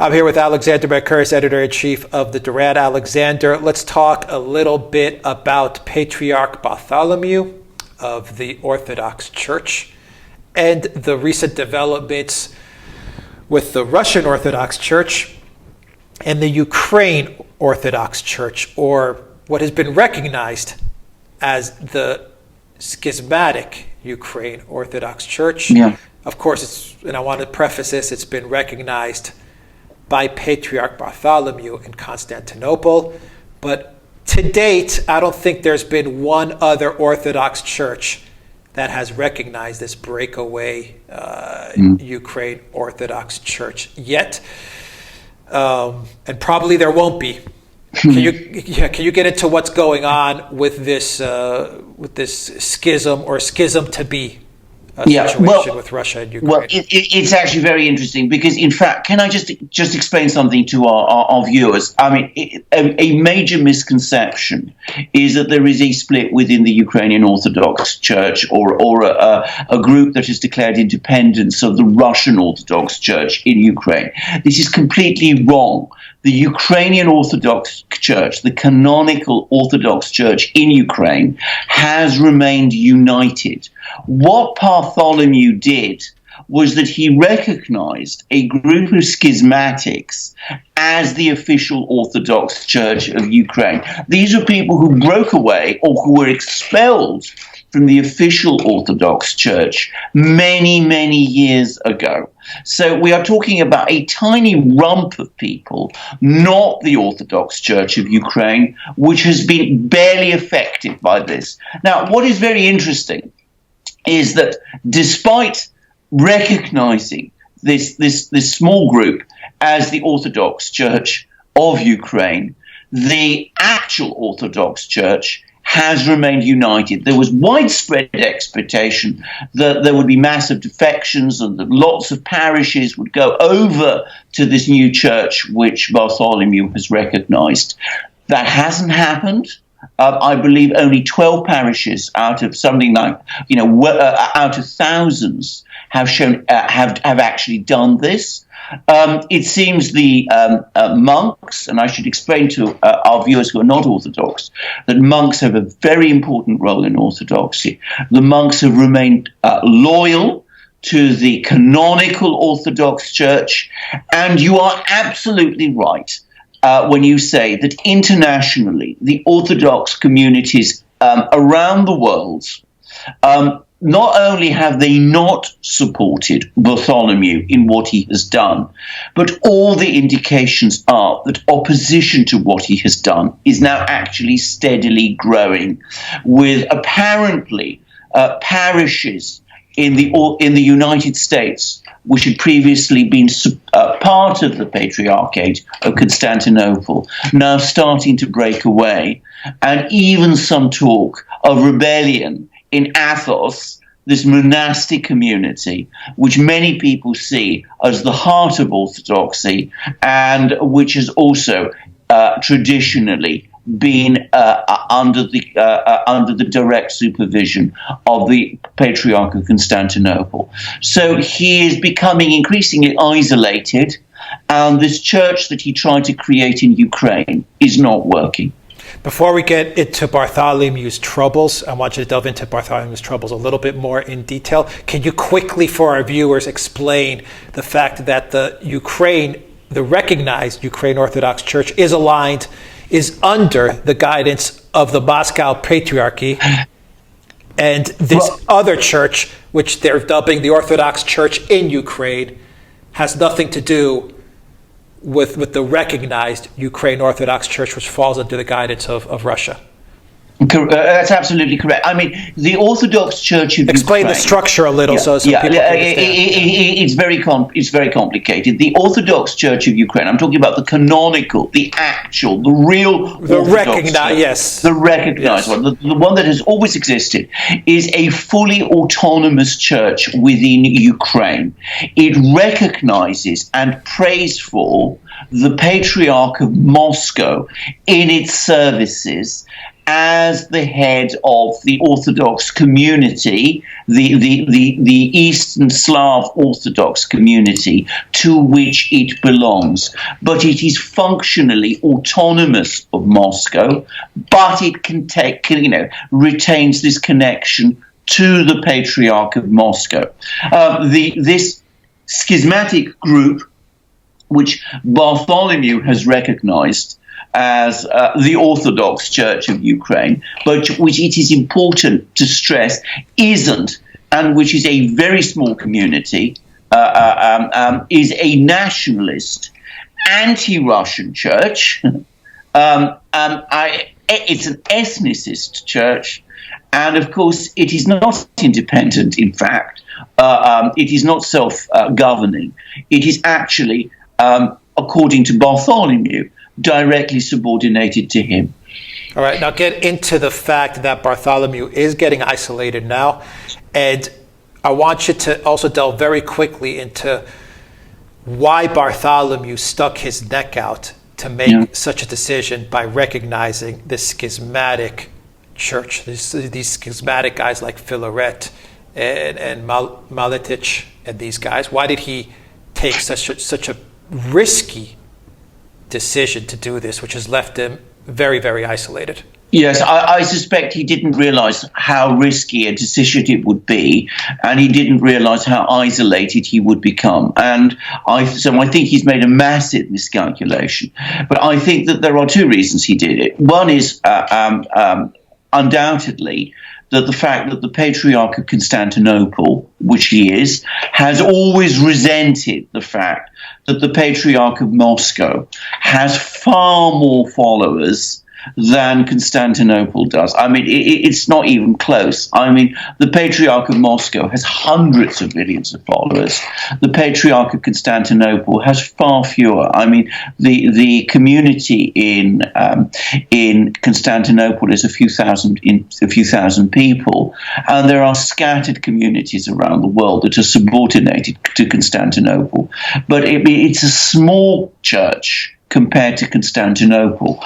I'm here with Alexander Mercouris, editor-in-chief of the Duran. Alexander, let's talk a little bit about Patriarch Bartholomew of the Orthodox Church and the recent developments with the Russian Orthodox Church and the Ukrainian Orthodox Church, or what has been recognized as the schismatic Ukrainian Orthodox Church. Yeah. Of course, and I want to preface this, it's been recognized by Patriarch Bartholomew in Constantinople, but to date, I don't think there's been one other Orthodox church that has recognized this breakaway Ukraine Orthodox Church yet, and probably there won't be. Can you get into what's going on with this schism or schism to be situation with Russia and Ukraine? Well, it's actually very interesting because, in fact, can I just explain something to our viewers? I mean, a major misconception is that there is a split within the Ukrainian Orthodox Church or a group that has declared independence of the Russian Orthodox Church in Ukraine. This is completely wrong. The Ukrainian Orthodox Church, the canonical Orthodox Church in Ukraine, has remained united. What Bartholomew did was that he recognized a group of schismatics as the official Orthodox Church of Ukraine. These are people who broke away or who were expelled from the official Orthodox Church many, many years ago. So we are talking about a tiny rump of people, not the Orthodox Church of Ukraine, which has been barely affected by this. Now, what is very interesting is that despite recognizing this small group as the Orthodox Church of Ukraine, the actual Orthodox Church has remained united. There was widespread expectation that there would be massive defections and that lots of parishes would go over to this new church which Bartholomew has recognized. That hasn't happened. I believe only 12 parishes out of something like, out of thousands have actually done this. It seems the monks, and I should explain to our viewers who are not Orthodox, that monks have a very important role in Orthodoxy. The monks have remained loyal to the canonical Orthodox Church, and you are absolutely right when you say that internationally, the Orthodox communities around the world, not only have they not supported Bartholomew in what he has done, but all the indications are that opposition to what he has done is now actually steadily growing, with apparently parishes in the United States, which had previously been part of the Patriarchate of Constantinople, now starting to break away, and even some talk of rebellion in Athos, this monastic community, which many people see as the heart of Orthodoxy, and which has also traditionally been under the direct supervision of the Patriarch of Constantinople. So he is becoming increasingly isolated, and this church that he tried to create in Ukraine is not working. Before we get into Bartholomew's troubles, I want you to delve into Bartholomew's troubles a little bit more in detail. Can you quickly, for our viewers, explain the fact that the recognized Ukrainian Orthodox Church is under the guidance of the Moscow Patriarchate, and this other church, which they're dubbing the Orthodox Church in Ukraine, has nothing to do with the recognized Ukrainian Orthodox Church, which falls under the guidance of Russia. That's absolutely correct. I mean, the Orthodox Church of Explain Ukraine, the structure a little, so people can understand. It's very complicated. The Orthodox Church of Ukraine, I'm talking about the canonical, the actual, the real the Orthodox recognized, yes, the recognized one, the one that has always existed, is a fully autonomous church within Ukraine. It recognizes and prays for the Patriarch of Moscow in its services, as the head of the Orthodox community, the Eastern Slav Orthodox community to which it belongs. But it is functionally autonomous of Moscow, but it retains this connection to the Patriarch of Moscow. This schismatic group, which Bartholomew has recognized as the Orthodox Church of Ukraine, but which it is important to stress isn't, and which is a very small community, is a nationalist, anti-Russian church. It's an ethnicist church, and of course it is not independent, in fact. It is not self-governing. It is actually, according to Bartholomew, directly subordinated to him. All right, now get into the fact that Bartholomew is getting isolated now, and I want you to also delve very quickly into why Bartholomew stuck his neck out to make such a decision by recognizing this schismatic church, these schismatic guys like Filaret and Maletic and these guys. Why did he take such a risky decision to do this, which has left him very, very isolated? Yes, I suspect he didn't realize how risky a decision it would be, and he didn't realize how isolated he would become. And I think he's made a massive miscalculation. But I think that there are two reasons he did it. One is undoubtedly that the fact that the Patriarch of Constantinople, which he is, has always resented the fact that the Patriarch of Moscow has far more followers than Constantinople does. I mean, it's not even close. I mean, the Patriarch of Moscow has hundreds of millions of followers. The Patriarch of Constantinople has far fewer. I mean, the community in Constantinople is a few thousand people, and there are scattered communities around the world that are subordinated to Constantinople. But it's a small church compared to Constantinople,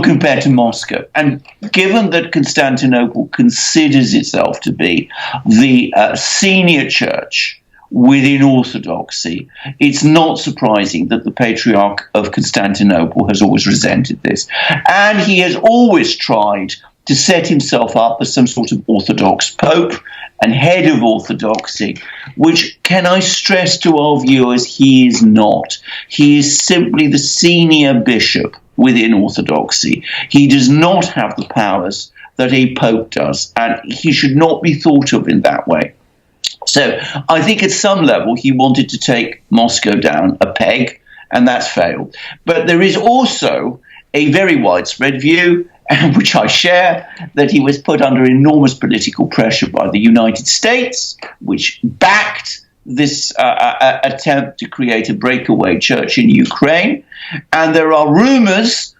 compared to Moscow. And given that Constantinople considers itself to be the senior church within Orthodoxy, it's not surprising that the Patriarch of Constantinople has always resented this. And he has always tried to set himself up as some sort of Orthodox Pope and head of Orthodoxy, which, can I stress to our viewers, he is not. He is simply the senior bishop within Orthodoxy. He does not have the powers that a pope does, and he should not be thought of in that way. So I think at some level he wanted to take Moscow down a peg, and that's failed. But there is also a very widespread view, which I share, that he was put under enormous political pressure by the United States, which backed this attempt to create a breakaway church in Ukraine. And there are rumors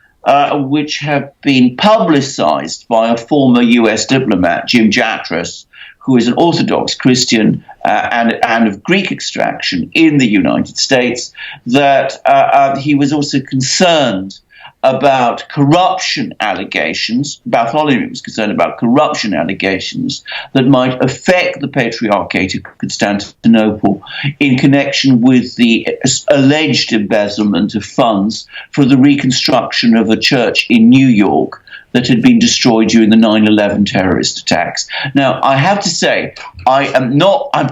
which have been publicized by a former US diplomat, Jim Jatras, who is an Orthodox Christian and of Greek extraction in the United States, that he was also concerned about corruption allegations. Bartholomew was concerned about corruption allegations that might affect the Patriarchate of Constantinople in connection with the alleged embezzlement of funds for the reconstruction of a church in New York that had been destroyed during the 9/11 terrorist attacks. Now, I have to say, I'm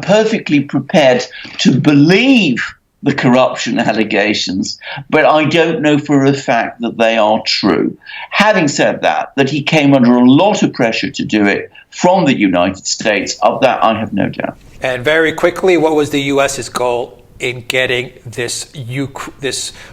perfectly prepared to believe the corruption allegations, but I don't know for a fact that they are true. Having said that he came under a lot of pressure to do it from the United States, of that I have no doubt. And very quickly, what was the U.S.'s goal in getting this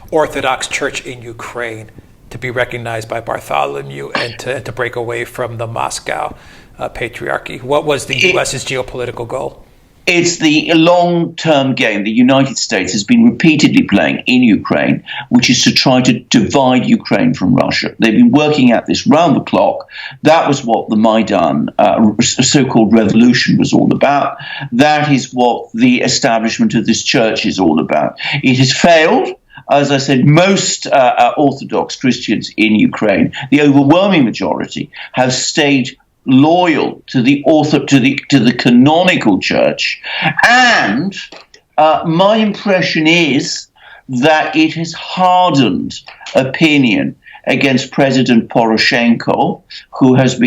Orthodox Church in Ukraine to be recognized by Bartholomew and to break away from the Moscow Patriarchy? What was the U.S.'s geopolitical goal? It's the long-term game the United States has been repeatedly playing in Ukraine, which is to try to divide Ukraine from Russia. They've been working at this round the clock. That was what the Maidan so-called revolution was all about. That is what the establishment of this church is all about. It has failed. as I said, most Orthodox Christians in Ukraine, the overwhelming majority, have stayed loyal to the canonical church, and my impression is that it has hardened opinion against President Poroshenko, who's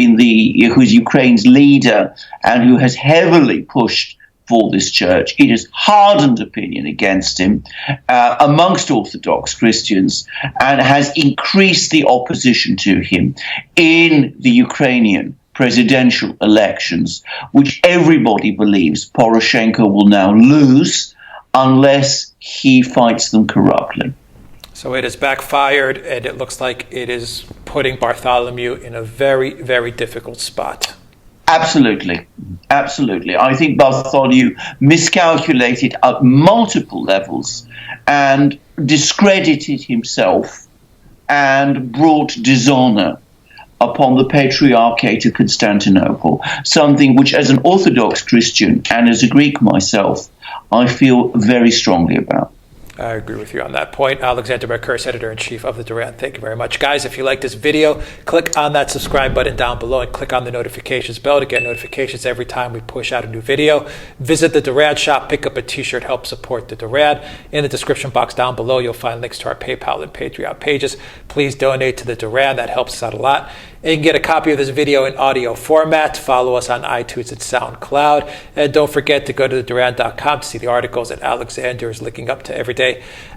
Ukraine's leader and who has heavily pushed for this church. It has hardened opinion against him amongst Orthodox Christians and has increased the opposition to him in the Ukrainian presidential elections, which everybody believes Poroshenko will now lose unless he fights them corruptly. So it has backfired, and it looks like it is putting Bartholomew in a very, very difficult spot. Absolutely. Absolutely. I think Bartholomew miscalculated at multiple levels and discredited himself and brought dishonor upon the Patriarchate of Constantinople, something which, as an Orthodox Christian and as a Greek myself, I feel very strongly about. I agree with you on that point. Alexander Mercouris, Editor-in-Chief of the Duran. Thank you very much. Guys, if you like this video, click on that subscribe button down below and click on the notifications bell to get notifications every time we push out a new video. Visit the Duran shop, pick up a t-shirt, help support the Duran. In the description box down below, you'll find links to our PayPal and Patreon pages. Please donate to the Duran. That helps us out a lot. And you can get a copy of this video in audio format. Follow us on iTunes and Soundcloud. And don't forget to go to theduran.com to see the articles that Alexander is linking up to every day.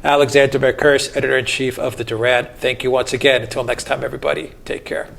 Alexander Mercouris, Editor-in-Chief of the Duran. Thank you once again. Until next time, everybody, take care.